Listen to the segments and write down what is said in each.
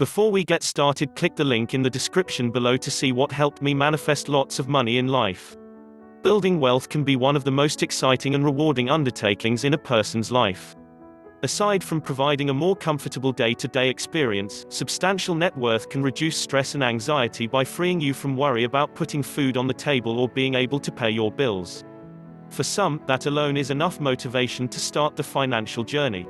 Before we get started, click the link in the description below to see what helped me manifest lots of money in life. Building wealth can be one of the most exciting and rewarding undertakings in a person's life. Aside from providing a more comfortable day-to-day experience, substantial net worth can reduce stress and anxiety by freeing you from worry about putting food on the table or being able to pay your bills. For some, that alone is enough motivation to start the financial journey.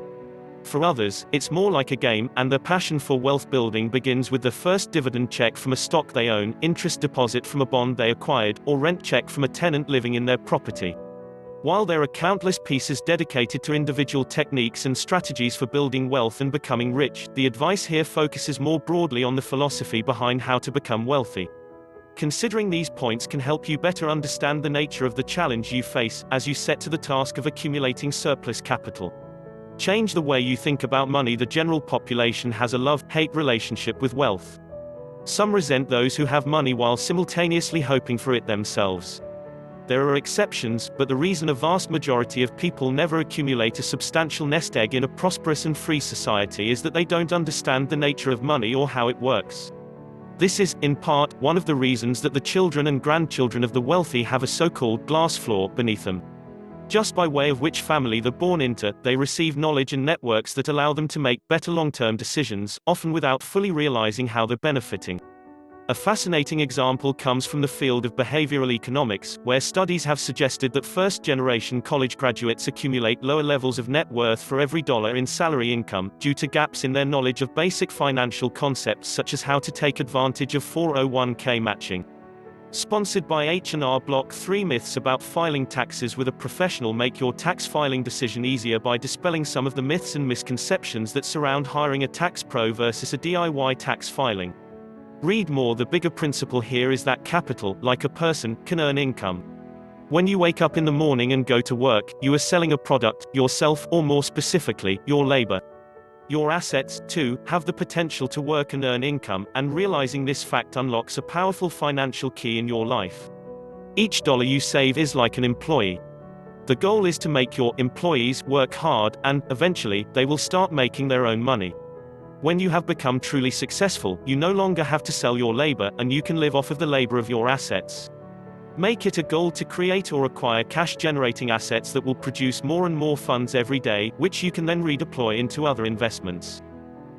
For others, it's more like a game, and their passion for wealth building begins with the first dividend check from a stock they own, interest deposit from a bond they acquired, or rent check from a tenant living in their property. While there are countless pieces dedicated to individual techniques and strategies for building wealth and becoming rich, the advice here focuses more broadly on the philosophy behind how to become wealthy. Considering these points can help you better understand the nature of the challenge you face as you set to the task of accumulating surplus capital. Change the way you think about money. The general population has a love-hate relationship with wealth. Some resent those who have money while simultaneously hoping for it themselves. There are exceptions, but the reason a vast majority of people never accumulate a substantial nest egg in a prosperous and free society is that they don't understand the nature of money or how it works. This is, in part, one of the reasons that the children and grandchildren of the wealthy have a so-called glass floor beneath them. Just by way of which family they're born into, they receive knowledge and networks that allow them to make better long-term decisions, often without fully realizing how they're benefiting. A fascinating example comes from the field of behavioral economics, where studies have suggested that first-generation college graduates accumulate lower levels of net worth for every dollar in salary income, due to gaps in their knowledge of basic financial concepts such as how to take advantage of 401k matching. Sponsored by H&R Block 3 Myths about filing taxes with a professional. Make your tax filing decision easier by dispelling some of the myths and misconceptions that surround hiring a tax pro versus a DIY tax filing. Read more. The bigger principle here is that capital, like a person, can earn income. When you wake up in the morning and go to work, you are selling a product, yourself, or more specifically, your labor. Your assets, too, have the potential to work and earn income, and realizing this fact unlocks a powerful financial key in your life. Each dollar you save is like an employee. The goal is to make your employees work hard, and, eventually, they will start making their own money. When you have become truly successful, you no longer have to sell your labor, and you can live off of the labor of your assets. Make it a goal to create or acquire cash-generating assets that will produce more and more funds every day, which you can then redeploy into other investments.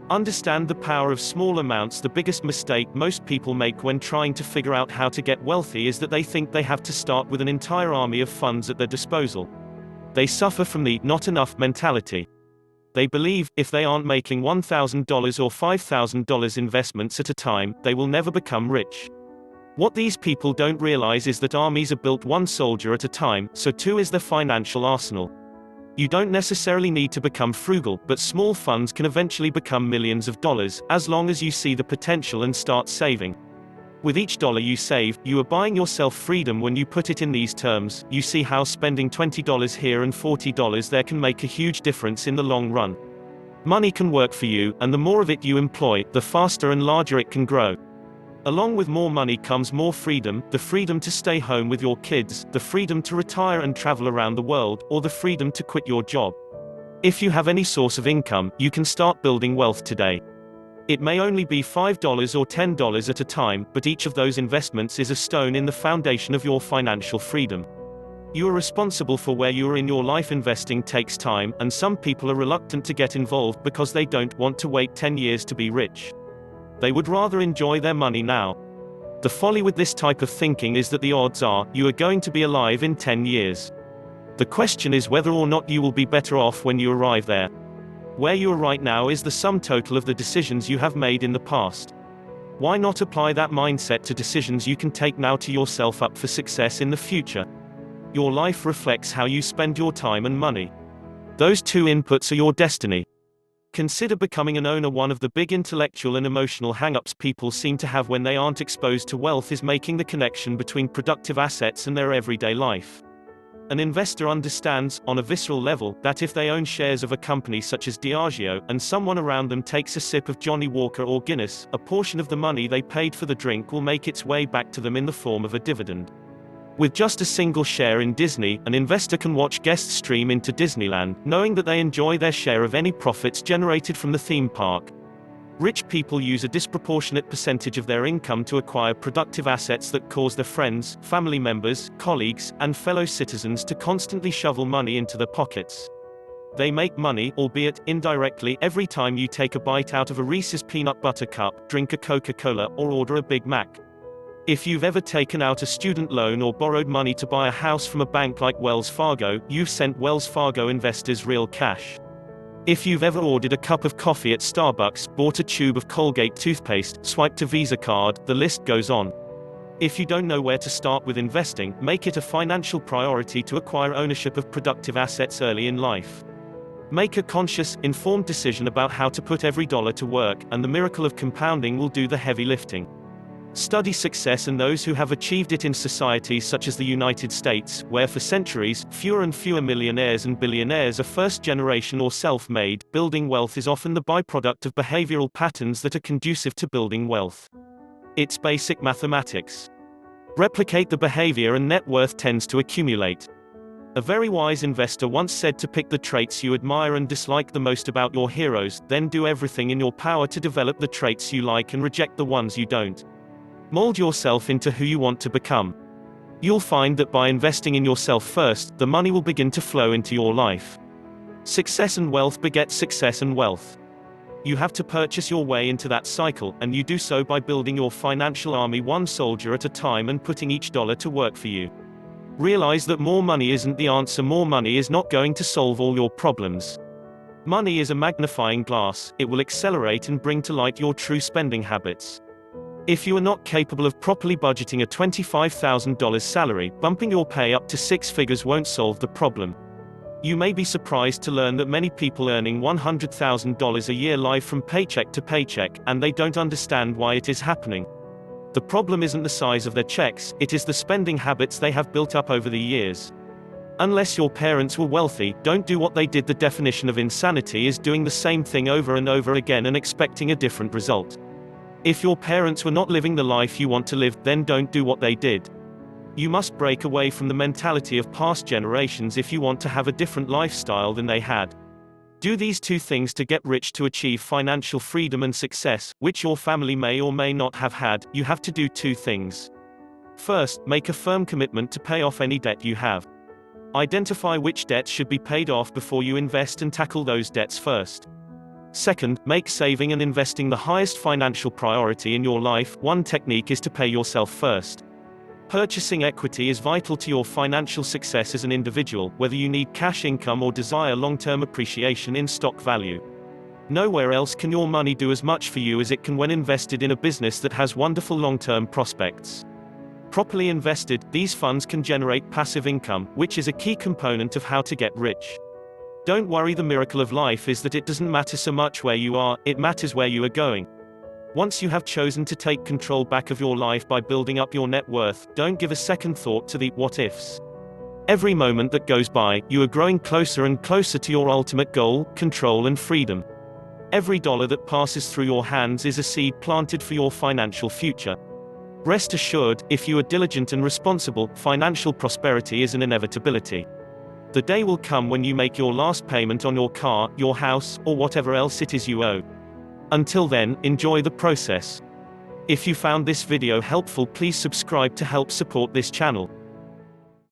Understand the power of small amounts. The biggest mistake most people make when trying to figure out how to get wealthy is that they think they have to start with an entire army of funds at their disposal. They suffer from the "not enough" mentality. They believe, if they aren't making $1,000 or $5,000 investments at a time, they will never become rich. What these people don't realize is that armies are built one soldier at a time, so too is their financial arsenal. You don't necessarily need to become frugal, but small funds can eventually become millions of dollars, as long as you see the potential and start saving. With each dollar you save, you are buying yourself freedom. When you put it in these terms, you see how spending $20 here and $40 there can make a huge difference in the long run. Money can work for you, and the more of it you employ, the faster and larger it can grow. Along with more money comes more freedom, the freedom to stay home with your kids, the freedom to retire and travel around the world, or the freedom to quit your job. If you have any source of income, you can start building wealth today. It may only be $5 or $10 at a time, but each of those investments is a stone in the foundation of your financial freedom. You are responsible for where you are in your life. Investing takes time, and some people are reluctant to get involved because they don't want to wait 10 years to be rich. They would rather enjoy their money now. The folly with this type of thinking is that the odds are, you are going to be alive in 10 years. The question is whether or not you will be better off when you arrive there. Where you are right now is the sum total of the decisions you have made in the past. Why not apply that mindset to decisions you can take now to yourself up for success in the future? Your life reflects how you spend your time and money. Those two inputs are your destiny. Consider becoming an owner. One of the big intellectual and emotional hang-ups people seem to have when they aren't exposed to wealth is making the connection between productive assets and their everyday life. An investor understands, on a visceral level, that if they own shares of a company such as Diageo, and someone around them takes a sip of Johnny Walker or Guinness, a portion of the money they paid for the drink will make its way back to them in the form of a dividend. With just a single share in Disney, an investor can watch guests stream into Disneyland, knowing that they enjoy their share of any profits generated from the theme park. Rich people use a disproportionate percentage of their income to acquire productive assets that cause their friends, family members, colleagues, and fellow citizens to constantly shovel money into their pockets. They make money, albeit indirectly, every time you take a bite out of a Reese's peanut butter cup, drink a Coca-Cola, or order a Big Mac. If you've ever taken out a student loan or borrowed money to buy a house from a bank like Wells Fargo, you've sent Wells Fargo investors real cash. If you've ever ordered a cup of coffee at Starbucks, bought a tube of Colgate toothpaste, swiped a Visa card, the list goes on. If you don't know where to start with investing, make it a financial priority to acquire ownership of productive assets early in life. Make a conscious, informed decision about how to put every dollar to work, and the miracle of compounding will do the heavy lifting. Study success and those who have achieved it in societies such as the United States, where for centuries, fewer and fewer millionaires and billionaires are first-generation or self-made. Building wealth is often the byproduct of behavioral patterns that are conducive to building wealth. It's basic mathematics. Replicate the behavior and net worth tends to accumulate. A very wise investor once said to pick the traits you admire and dislike the most about your heroes, then do everything in your power to develop the traits you like and reject the ones you don't. Mold yourself into who you want to become. You'll find that by investing in yourself first, the money will begin to flow into your life. Success and wealth beget success and wealth. You have to purchase your way into that cycle, and you do so by building your financial army one soldier at a time and putting each dollar to work for you. Realize that more money isn't the answer. More money is not going to solve all your problems. Money is a magnifying glass. It will accelerate and bring to light your true spending habits. If you are not capable of properly budgeting a $25,000 salary, bumping your pay up to six figures won't solve the problem. You may be surprised to learn that many people earning $100,000 a year live from paycheck to paycheck, and they don't understand why it is happening. The problem isn't the size of their checks, it is the spending habits they have built up over the years. Unless your parents were wealthy, don't do what they did. The definition of insanity is doing the same thing over and over again and expecting a different result. If your parents were not living the life you want to live, then don't do what they did. You must break away from the mentality of past generations if you want to have a different lifestyle than they had. Do these two things to get rich. To achieve financial freedom and success, which your family may or may not have had, you have to do two things. First, make a firm commitment to pay off any debt you have. Identify which debts should be paid off before you invest and tackle those debts first. Second, make saving and investing the highest financial priority in your life. One technique is to pay yourself first. Purchasing equity is vital to your financial success as an individual, whether you need cash income or desire long-term appreciation in stock value. Nowhere else can your money do as much for you as it can when invested in a business that has wonderful long-term prospects. Properly invested, these funds can generate passive income, which is a key component of how to get rich. Don't worry, the miracle of life is that it doesn't matter so much where you are, it matters where you are going. Once you have chosen to take control back of your life by building up your net worth, don't give a second thought to the what-ifs. Every moment that goes by, you are growing closer and closer to your ultimate goal, control and freedom. Every dollar that passes through your hands is a seed planted for your financial future. Rest assured, if you are diligent and responsible, financial prosperity is an inevitability. The day will come when you make your last payment on your car, your house, or whatever else it is you owe. Until then, enjoy the process. If you found this video helpful, please subscribe to help support this channel.